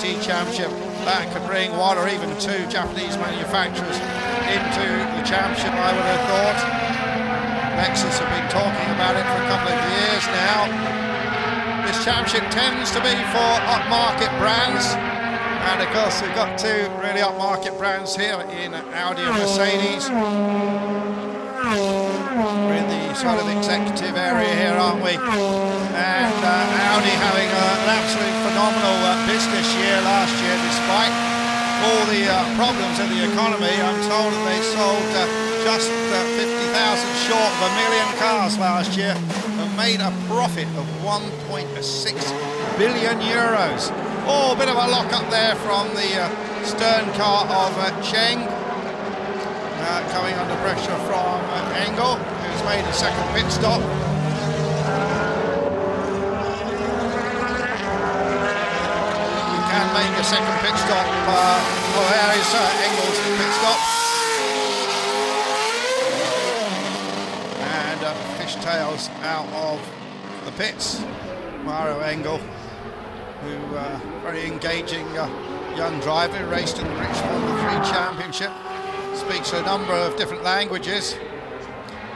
GT Championship. That could bring one or even two Japanese manufacturers into the championship, I would have thought. Lexus have been talking about it for a couple of years now. This championship tends to be for upmarket brands, and of course we've got two really upmarket brands here in Audi and Mercedes. We're in the sort of executive area here, aren't we? And Audi having an absolute phenomenal business year last year, despite all the problems in the economy. I'm told that they sold just 50,000 short of 1 million cars last year and made a profit of 1.6 billion euros. Oh, a bit of a lock up there from the stern car of Cheng. Coming under pressure from Engel, who's made a second pit stop. You can make a second pit stop. Well, there is Engel's pit stop. And fishtails out of the pits. Mario Engel, who very engaging young driver, raced in the British Formula 3 Championship. Speaks a number of different languages.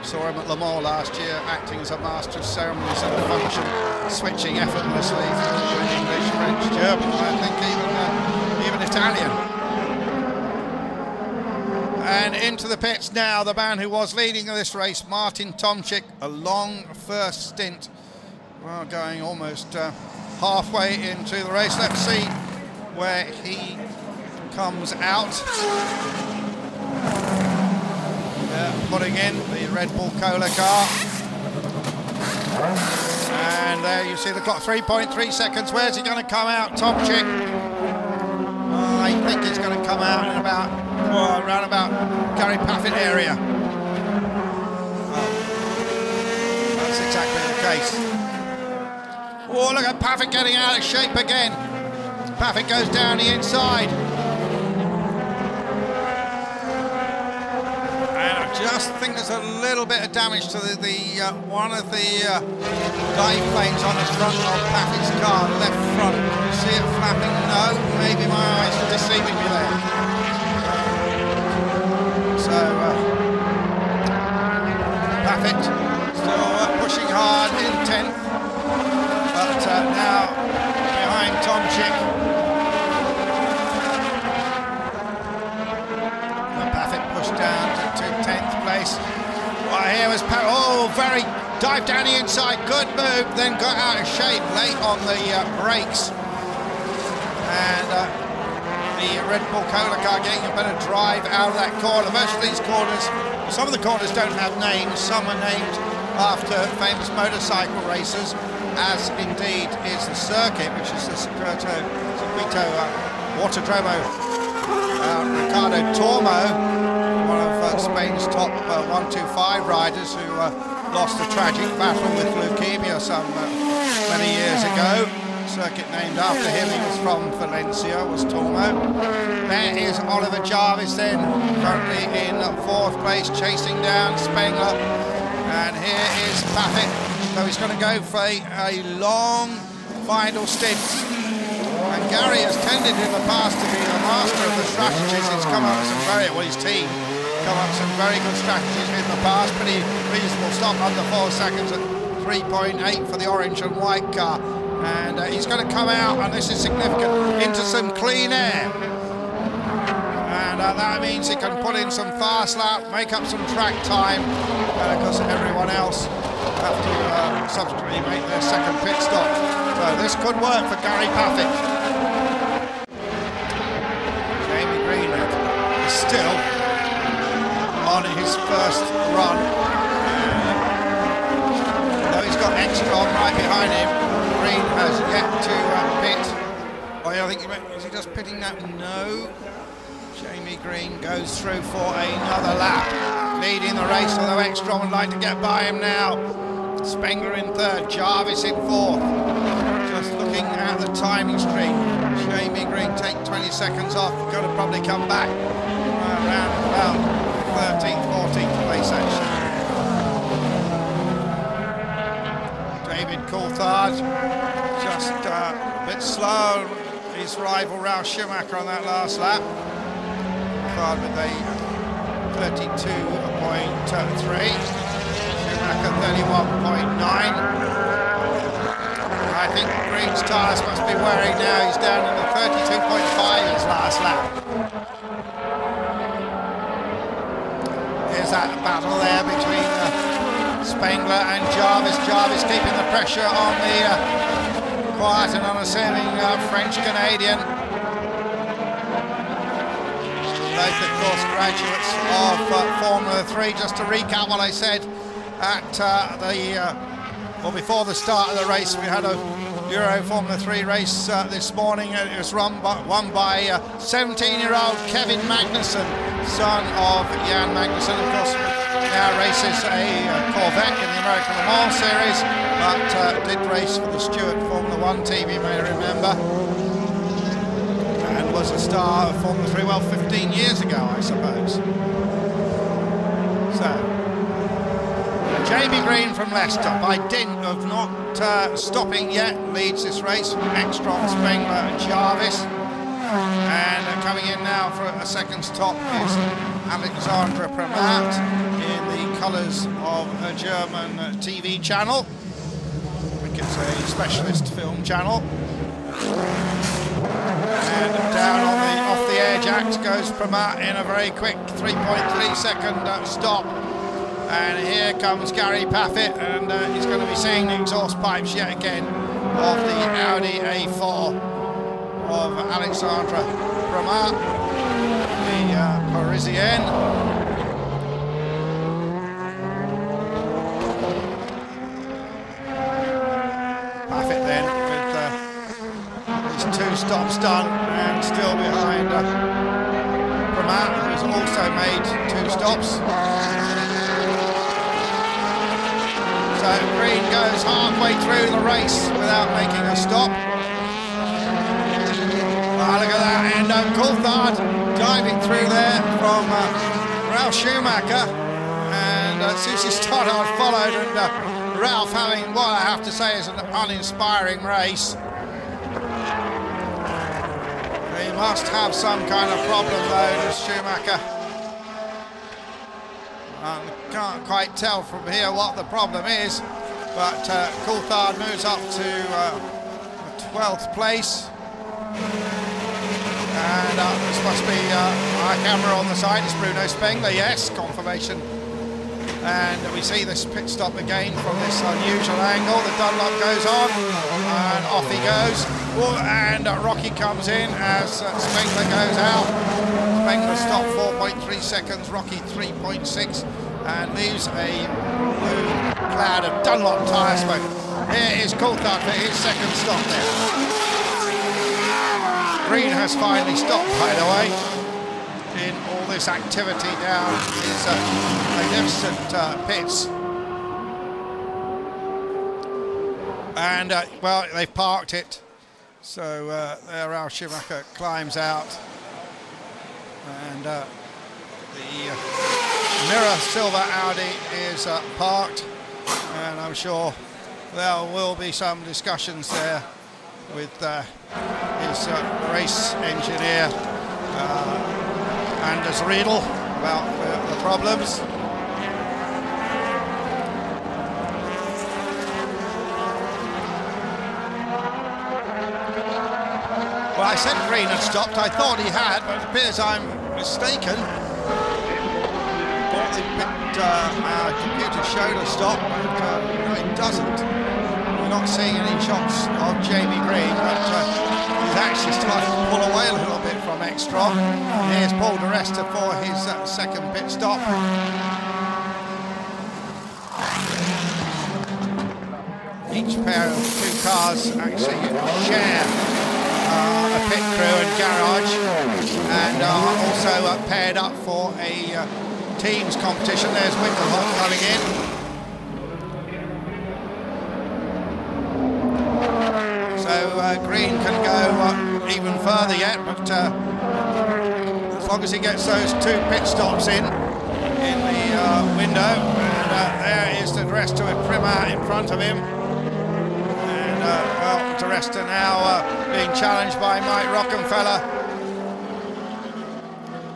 Saw him at Le Mans last year, acting as a master of ceremonies and function, switching effortlessly through English, French, German, I think even Italian. And into the pits now, the man who was leading this race, Martin Tomczyk, a long first stint, well, going almost halfway into the race. Let's see where he comes out. Putting in the Red Bull Cola car. And there you see the clock, 3.3 seconds. Where's he going to come out, Tomczyk? I think he's going to come out in about, well, around about Gary Paffett area. That's exactly the case. Oh, look at Paffett getting out of shape again. Paffett goes down the inside. Just think there's a little bit of damage to one of the dive planes on the front of Paffett's car, left front. You see it flapping? No, maybe my eyes are deceiving me there. So Paffett still pushing hard in 10th, but now behind Tomczyk. Paffett pushed down to 10th place. Well, here was very dive down the inside, good move, then got out of shape late on the brakes. And the Red Bull Cola car getting a better drive out of that corner. Most of these corners, some of the corners don't have names, some are named after famous motorcycle racers, as indeed is the circuit, which is the Circuito Autodromo Ricardo Tormo, one of Spain's top 125 riders, who lost a tragic battle with leukemia some many years ago. Circuit named after him. He was from Valencia, was Tormo. There is Oliver Jarvis then, currently in 4th place, chasing down Spengler. And here is Paffett. So he's going to go for a long final stint. And Gary has tended in the past to be the master of the strategies. He's come up with some his team come up with some very good strategies in the past. Pretty reasonable stop under 4 seconds at 3.8 for the orange and white car. And he's going to come out, and this is significant, into some clean air. And that means he can put in some fast lap, make up some track time, because everyone else have to subsequently make their second pit stop. So this could work for Gary Paffett. Jamie Green is still on his first run. Though he's got Ekstrom right behind him, Green has yet to pit. Oh, yeah, I think is he just pitting that? No. Jamie Green goes through for another lap, leading the race, although Ekstrom would like to get by him now. Spengler in 3rd, Jarvis in 4th. Just looking at the timing streak, Jamie Green take 20 seconds off, got to probably come back around about 13th, 14th place actually. David Coulthard just a bit slow his rival Ralf Schumacher on that last lap. Coulthard with a 32.3. Schumacher 31.9. I think Green's tyres must be wearing now. He's down in the 32.5 his last lap. Here's that battle there between Spengler and Jarvis. Jarvis keeping the pressure on the quiet and unassuming French-Canadian. Both, of course, graduates of Formula 3. Just to recap what I said at before the start of the race, we had a Euro Formula 3 race this morning. It was won by 17-year-old Kevin Magnussen, son of Jan Magnussen. Of course, now races a Corvette in the American Le Mans Series, but did race for the Stewart Formula 1 team, you may remember, and was a star of Formula 3, well, 15 years ago, I suppose. So, Jamie Green from Leicester, by dint of not stopping yet, leads this race. Ekstrom, Spengler and Jarvis. And coming in now for a second stop is Alexandra Premat in the colours of a German TV channel. I think it's a specialist film channel. And down on the off the air jacks goes Premat in a very quick 3.3 second stop. And here comes Gary Paffett, and he's going to be seeing the exhaust pipes yet again of the Audi A4 of Alexandra Premat, the Parisienne. Paffett then with his 2 stops done and still behind Premat, who's also made 2 stops. So Green goes halfway through the race without making a stop. Oh, look at that, and Coulthard diving through there from Ralf Schumacher. And Susie Stoddard followed, and Ralf having what I have to say is an uninspiring race. He must have some kind of problem though, does Schumacher. Can't quite tell from here what the problem is, but Coulthard moves up to 12th place, and this must be our camera on the side. It's Bruno Spengler, yes, confirmation. And we see this pit stop again from this unusual angle. The Dunlop goes on, and off he goes. Oh, and Rocky comes in as Spengler goes out. Spengler stopped 4.3 seconds, Rocky 3.6. And leaves a blue cloud of Dunlop tyre smoke. Here is Coulthard for his second stop there. Green has finally stopped, by the way, in all this activity down his magnificent pits. And, well, they've parked it. So there Ralf Schumacher climbs out. And the mirror silver Audi is parked, and I'm sure there will be some discussions there with his race engineer Anders Riedel about the problems. Well, I said Green had stopped. I thought he had, but it appears I'm mistaken. Our computer showed a stop, but no, it doesn't. We're not seeing any shots of Jamie Green, but he's actually starting to pull away a little bit from Ekstrom. Here's Paul de Resta for his second pit stop. Each pair of 2 cars actually share a pit crew and garage, and are also paired up for a teams competition. There's Winkelhock coming in. So Green can go even further yet, but as long as he gets those 2 pit stops in the window. And there is the rest of it, Premat in front of him. And well, Dr. Resta now being challenged by Mike Rockenfeller.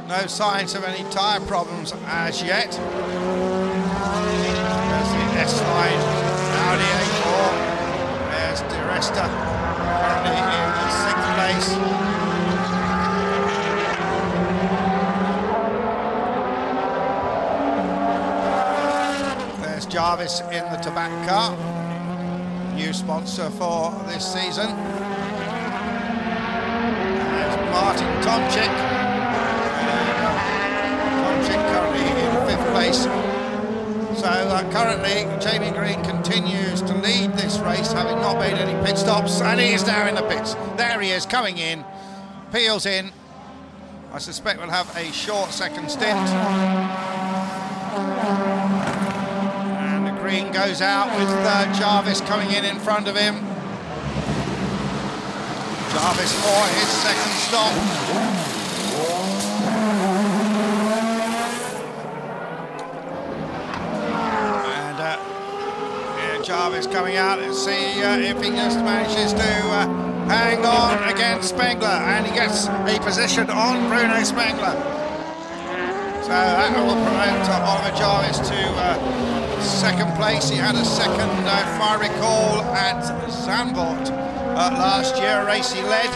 No signs of any tyre problems as yet. There's the S-line Audi A4. There's Di Resta currently in 6th place. There's Jarvis in the Tobacco car, new sponsor for this season. There's Martin Tomczyk. Tomczyk currently in 5th place. So currently Jamie Green continues to lead this race, having not made any pit stops, and he is now in the pits. There he is, coming in, peels in. I suspect we'll have a short second stint. And Green goes out with Jarvis coming in front of him. Jarvis for his second stop. Jarvis coming out. Let's see if he just manages to hang on against Spengler, and he gets a position on Bruno Spengler. So that will promote Oliver Jarvis to second place. He had a second, if I recall, at Zandvoort last year, a race he led.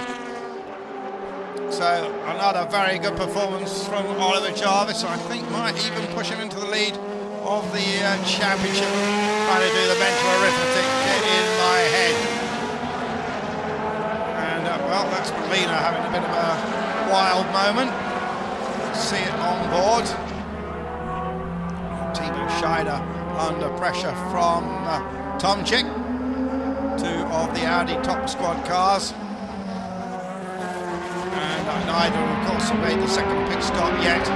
So another very good performance from Oliver Jarvis. I think might even push him into the lead of the championship. Trying to do the mental arithmetic in my head. And well, that's Molina having a bit of a wild moment. See it on board. Timo Scheider under pressure from Tomczyk, 2 of the Audi top squad cars. And neither, of course, have made the second pit stop yet.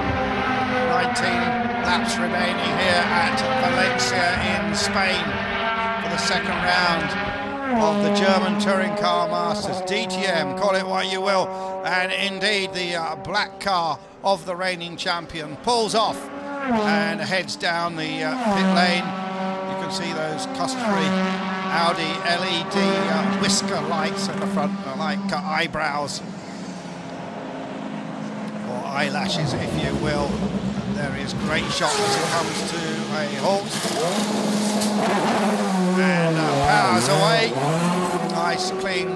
19 laps remaining here at Valencia in Spain for the second round of the German Touring Car Masters, DTM, call it what you will. And indeed the black car of the reigning champion pulls off and heads down the pit lane. You can see those customary Audi LED whisker lights at the front, like eyebrows or eyelashes, if you will. There is great shot as it comes to a halt. And powers away. Nice clean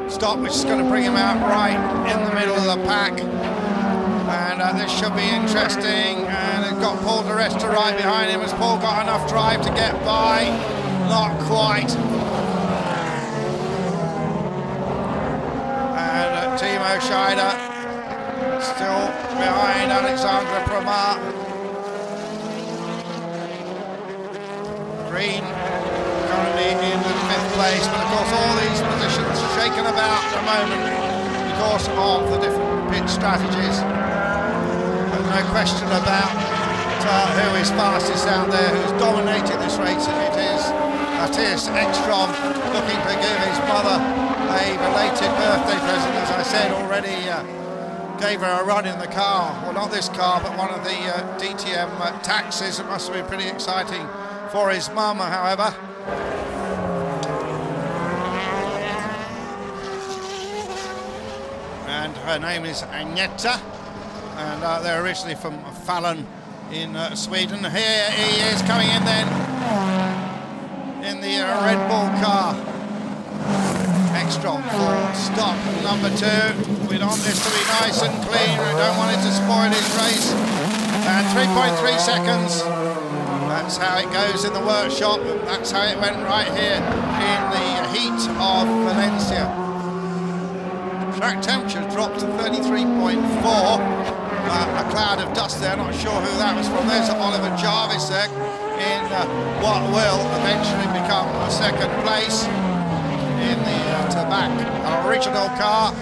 stop, which is going to bring him out right in the middle of the pack. And this should be interesting. And it's got Paul Di Resta right behind him. Has Paul got enough drive to get by? Not quite. And Timo Scheider still behind Alexandra Promar. Green currently in 5th place, but of course all these positions are shaken about at the moment because of the different pit strategies. There's no question about who is fastest out there, who's dominating this race. It is Mattias Ekstrom, looking to give his mother a belated birthday present, as I said already. Gave her a run in the car, well not this car but one of the DTM taxis. It must have been pretty exciting for his mum, however. And her name is Agneta, and they're originally from Falun in Sweden. Here he is coming in then in the Red Bull car. Ekstrom for stop number 2. We want this to be nice and clean. We don't want it to spoil his race. And 3.3 seconds. That's how it goes in the workshop. That's how it went right here in the heat of Valencia. Track temperature dropped to 33.4. A cloud of dust there. Not sure who that was from. There's Oliver Jarvis there in what will eventually become a second place in the Tobacco original car.